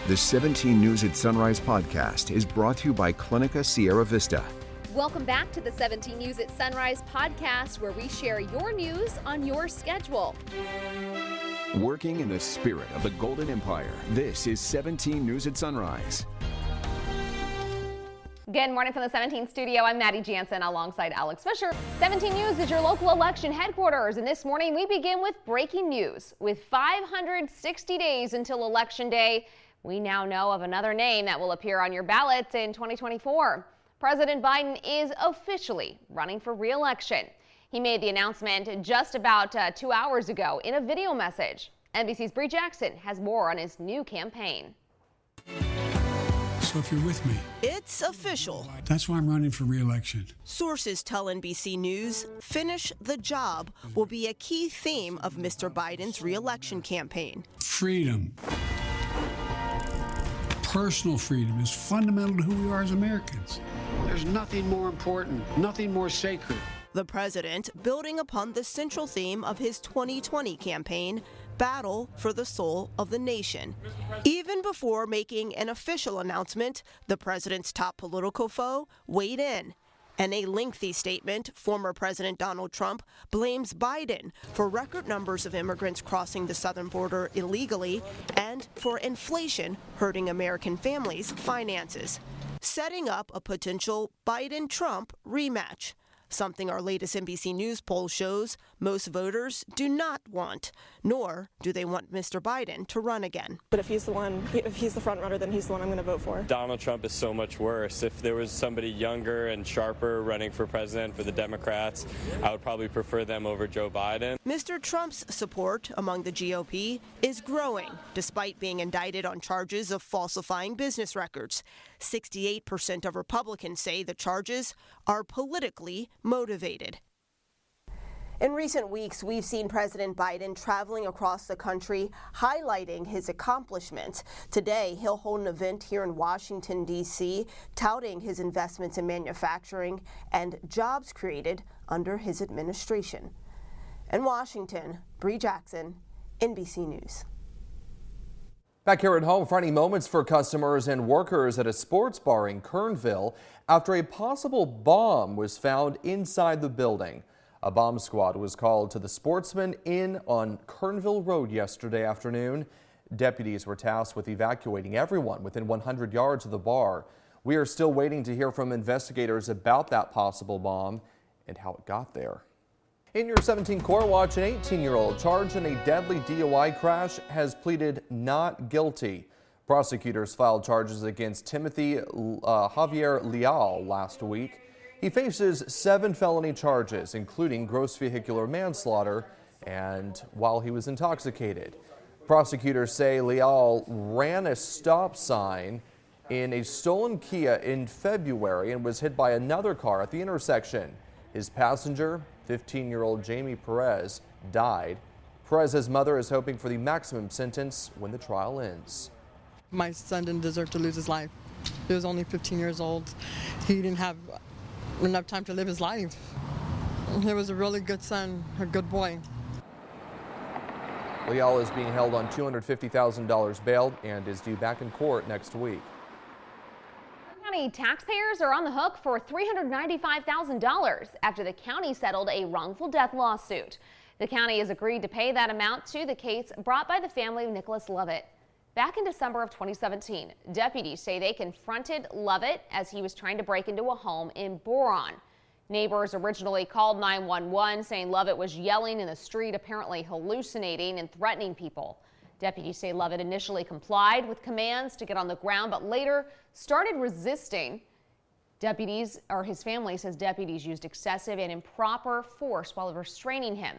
The 17 News at Sunrise podcast is brought to you by Clinica Sierra Vista. Welcome back to the 17 News at Sunrise podcast, where we share your news on your schedule. Working in the spirit of the Golden Empire, this is 17 News at Sunrise. Good morning from the 17 studio. I'm Maddie Jansen alongside Alex Fisher. 17 News is your local election headquarters, and this morning we begin with breaking news. With 560 days until Election Day, we now know of another name that will appear on your ballots in 2024. President Biden is officially running for re-election. He made the announcement just about 2 hours ago in a video message. NBC's Bree Jackson has more on his new campaign. So if you're with me, it's official. That's why I'm running for re-election. Sources tell NBC News, finish the job will be a key theme of Mr. Biden's re-election campaign. Freedom. Personal freedom is fundamental to who we are as Americans. There's nothing more important, nothing more sacred. The president building upon the central theme of his 2020 campaign, battle for the soul of the nation. Even before making an official announcement, the president's top political foe weighed in. In a lengthy statement, former President Donald Trump blames Biden for record numbers of immigrants crossing the southern border illegally and for inflation hurting American families' finances, setting up a potential Biden-Trump rematch. Something our latest NBC News poll shows most voters do not want, nor do they want Mr. Biden to run again. But if he's the front runner, then he's the one I'm going to vote for. Donald Trump is so much worse. If there was somebody younger and sharper running for president for the Democrats, I would probably prefer them over Joe Biden. Mr. Trump's support among the GOP is growing, despite being indicted on charges of falsifying business records. 68% of Republicans say the charges are politically motivated. In recent weeks, we've seen President Biden traveling across the country, highlighting his accomplishments. Today, he'll hold an event here in Washington, D.C., touting his investments in manufacturing and jobs created under his administration. In Washington, Bree Jackson, NBC News. Back here at home, frightening moments for customers and workers at a sports bar in Kernville after a possible bomb was found inside the building. A bomb squad was called to the Sportsman Inn on Kernville Road yesterday afternoon. Deputies were tasked with evacuating everyone within 100 yards of the bar. We are still waiting to hear from investigators about that possible bomb and how it got there. In your 17 Core Watch, an 18-year-old charged in a deadly DUI crash has pleaded not guilty. Prosecutors filed charges against Timothy Javier Leal last week. He faces 7 felony charges, including gross vehicular manslaughter and while he was intoxicated. Prosecutors say Leal ran a stop sign in a stolen Kia in February and was hit by another car at the intersection. His passenger, 15-year-old Jamie Perez, died. Perez's mother is hoping for the maximum sentence when the trial ends. My son didn't deserve to lose his life. He was only 15 years old. He didn't have enough time to live his life. He was a really good son, a good boy. Leal is being held on $250,000 bail and is due back in court next week. County taxpayers are on the hook for $395,000 after the county settled a wrongful death lawsuit. The county has agreed to pay that amount to the case brought by the family of Nicholas Lovett. Back in December of 2017, deputies say they confronted Lovett as he was trying to break into a home in Boron. Neighbors originally called 911 saying Lovett was yelling in the street, apparently hallucinating and threatening people. Deputies say Lovett initially complied with commands to get on the ground, but later started resisting. His family says deputies used excessive and improper force while restraining him.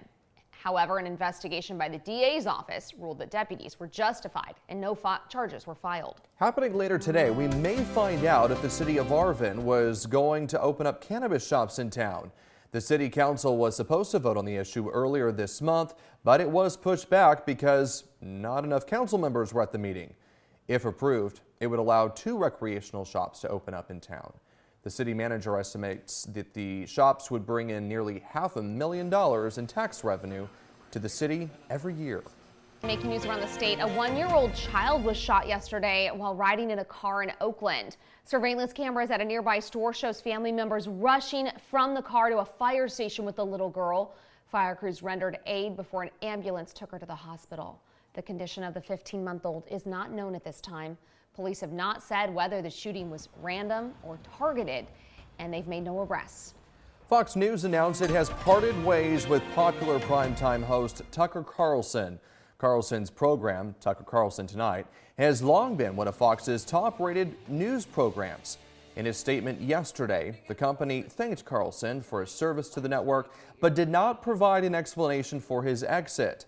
However, an investigation by the DA's office ruled that deputies were justified and no charges were filed. Happening later today, we may find out if the city of Arvin was going to open up cannabis shops in town. The city council was supposed to vote on the issue earlier this month, but it was pushed back because not enough council members were at the meeting. If approved, it would allow 2 recreational shops to open up in town. The city manager estimates that the shops would bring in nearly $500,000 in tax revenue to the city every year. Making news around the state, a 1-year-old child was shot yesterday while riding in a car in Oakland. Surveillance cameras at a nearby store shows family members rushing from the car to a fire station with the little girl. Fire crews rendered aid before an ambulance took her to the hospital. The condition of the 15-month-old is not known at this time. Police have not said whether the shooting was random or targeted, and they've made no arrests. Fox News announced it has parted ways with popular primetime host Tucker Carlson. Carlson's program, Tucker Carlson Tonight, has long been one of Fox's top-rated news programs. In his statement yesterday, the company thanked Carlson for his service to the network, but did not provide an explanation for his exit.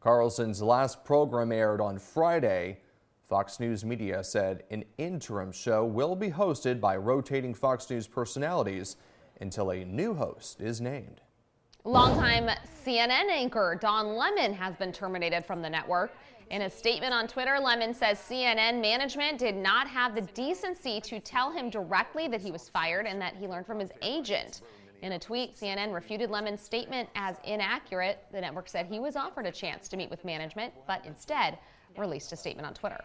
Carlson's last program aired on Friday. Fox News Media said an interim show will be hosted by rotating Fox News personalities until a new host is named. Longtime CNN anchor Don Lemon has been terminated from the network. In a statement on Twitter, Lemon says CNN management did not have the decency to tell him directly that he was fired and that he learned from his agent. In a tweet, CNN refuted Lemon's statement as inaccurate. The network said he was offered a chance to meet with management, but instead released a statement on Twitter.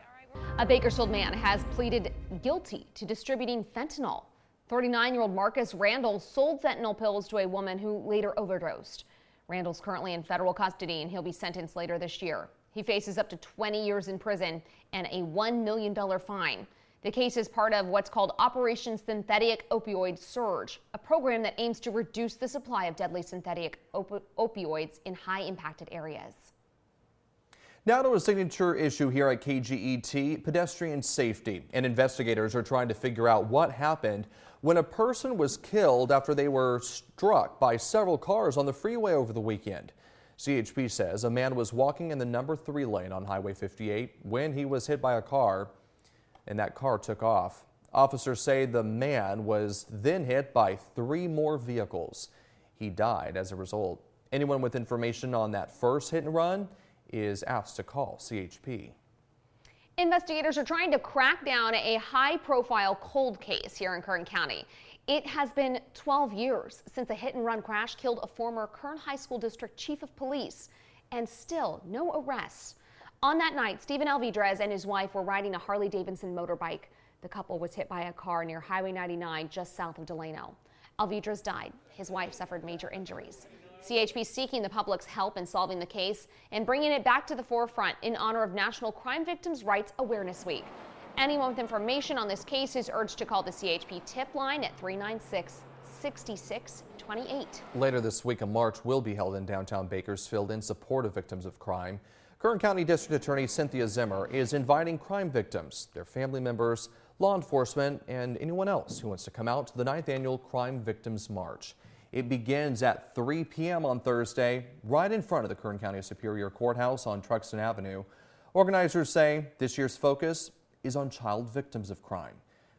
A Bakersfield man has pleaded guilty to distributing fentanyl. 39-year-old Marcus Randall sold fentanyl pills to a woman who later overdosed. Randall's currently in federal custody and he'll be sentenced later this year. He faces up to 20 years in prison and a $1 million fine. The case is part of what's called Operation Synthetic Opioid Surge, a program that aims to reduce the supply of deadly synthetic opioids in high-impacted areas. Now to a signature issue here at KGET, pedestrian safety. And investigators are trying to figure out what happened when a person was killed after they were struck by several cars on the freeway over the weekend. CHP says a man was walking in the number 3 lane on Highway 58 when he was hit by a car, and that car took off. Officers say the man was then hit by 3 more vehicles. He died as a result. Anyone with information on that first hit and run is asked to call CHP. Investigators are trying to crack down a high-profile cold case here in Kern County. It has been 12 years since a hit-and-run crash killed a former Kern High School District Chief of Police, and still no arrests. On that night, Stephen Alvidrez and his wife were riding a Harley-Davidson motorbike. The couple was hit by a car near Highway 99 just south of Delano. Alvidrez died. His wife suffered major injuries. CHP seeking the public's help in solving the case and bringing it back to the forefront in honor of National Crime Victims' Rights Awareness Week. Anyone with information on this case is urged to call the CHP tip line at 396-6628. Later this week, a march will be held in downtown Bakersfield in support of victims of crime. Kern County District Attorney Cynthia Zimmer is inviting crime victims, their family members, law enforcement, and anyone else who wants to come out to the 9th Annual Crime Victims March. It begins at 3 p.m. on Thursday, right in front of the Kern County Superior Courthouse on Truxton Avenue. Organizers say this year's focus is on child victims of crime.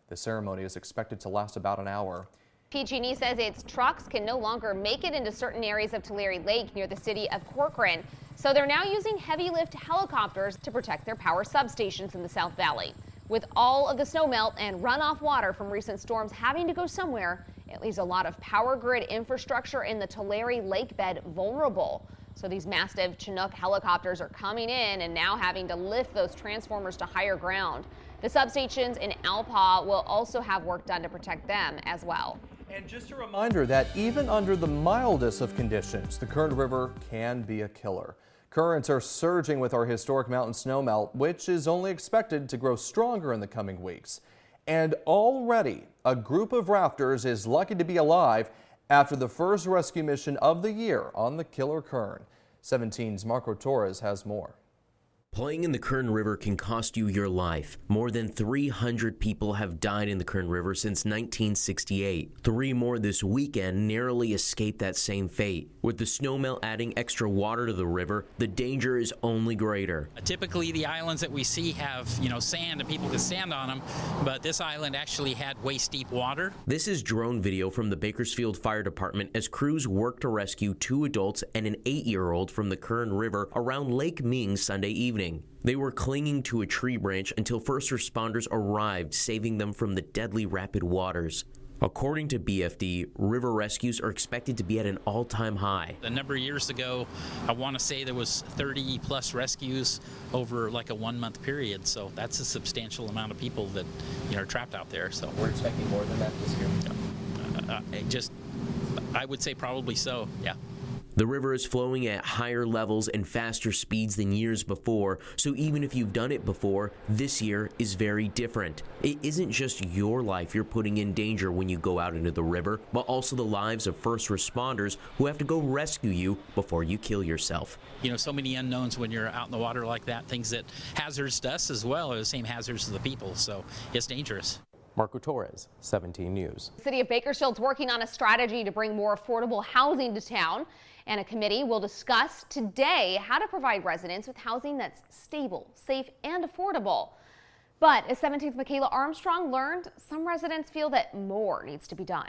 The ceremony is expected to last about an hour. PG&E says its trucks can no longer make it into certain areas of Tulare Lake near the city of Corcoran, so they're now using heavy lift helicopters to protect their power substations in the South Valley. With all of the snow melt and runoff water from recent storms having to go somewhere, it leaves a lot of power grid infrastructure in the Tulare Lake bed vulnerable. So these massive Chinook helicopters are coming in and now having to lift those transformers to higher ground. The substations in Alpa will also have work done to protect them as well. And just a reminder that even under the mildest of conditions, the Kern River can be a killer. Currents are surging with our historic mountain snowmelt, which is only expected to grow stronger in the coming weeks. And already, a group of rafters is lucky to be alive after the first rescue mission of the year on the killer Kern. 17's Marco Torres has more. Playing in the Kern River can cost you your life. More than 300 people have died in the Kern River since 1968. 3 more this weekend narrowly escaped that same fate. With the snowmelt adding extra water to the river, the danger is only greater. Typically, the islands that we see have, sand and people can stand on them, but this island actually had waist-deep water. This is drone video from the Bakersfield Fire Department as crews work to rescue 2 adults and an 8-year-old from the Kern River around Lake Ming Sunday evening. They were clinging to a tree branch until first responders arrived, saving them from the deadly rapid waters. According to BFD, river rescues are expected to be at an all-time high. A number of years ago, I want to say there was 30 plus rescues over like a 1 month period. So that's a substantial amount of people that are trapped out there. So We're expecting more than that this year. I would say probably so. Yeah. The river is flowing at higher levels and faster speeds than years before, so even if you've done it before, this year is very different. It isn't just your life you're putting in danger when you go out into the river, but also the lives of first responders who have to go rescue you before you kill yourself. So many unknowns when you're out in the water like that, things that hazards to us as well are the same hazards to the people, so it's dangerous. Marco Torres, 17 News. The city of Bakersfield's working on a strategy to bring more affordable housing to town, and a committee will discuss today how to provide residents with housing that's stable, safe, and affordable. But as 17th Michaela Armstrong learned, some residents feel that more needs to be done.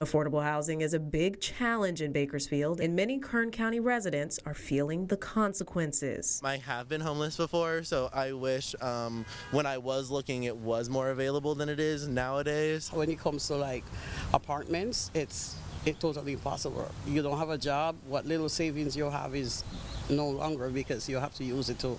Affordable housing is a big challenge in Bakersfield, and many Kern County residents are feeling the consequences. I have been homeless before, so I wish when I was looking it was more available than it is nowadays. When it comes to like apartments, it's totally impossible. You don't have a job, what little savings you have is no longer because you have to use it to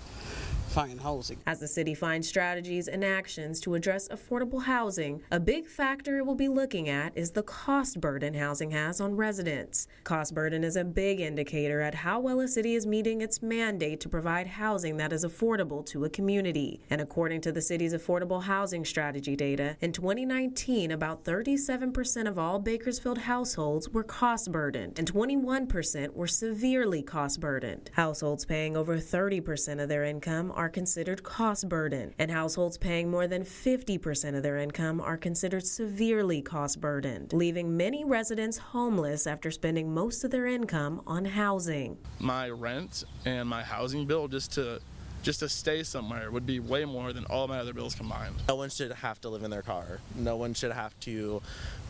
find housing. As the city finds strategies and actions to address affordable housing, a big factor it will be looking at is the cost burden housing has on residents. Cost burden is a big indicator at how well a city is meeting its mandate to provide housing that is affordable to a community. And according to the city's affordable housing strategy data, in 2019, about 37% of all Bakersfield households were cost burdened, and 21% were severely cost burdened. Households paying over 30% of their income are considered cost burden, and households paying more than 50% of their income are considered severely cost burdened, leaving many residents homeless after spending most of their income on housing. My rent and my housing bill just to stay somewhere would be way more than all my other bills combined. No one should have to live in their car. No one should have to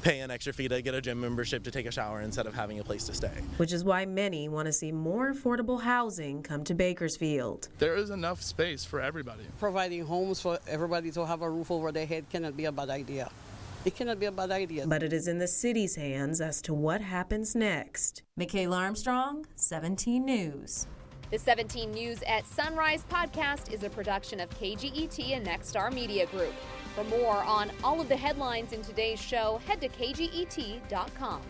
pay an extra fee to get a gym membership to take a shower instead of having a place to stay. Which is why many want to see more affordable housing come to Bakersfield. There is enough space for everybody. Providing homes for everybody to have a roof over their head cannot be a bad idea. It cannot be a bad idea. But it is in the city's hands as to what happens next. Michaela Armstrong, 17 News. The 17 News at Sunrise podcast is a production of KGET and Nexstar Media Group. For more on all of the headlines in today's show, head to kget.com.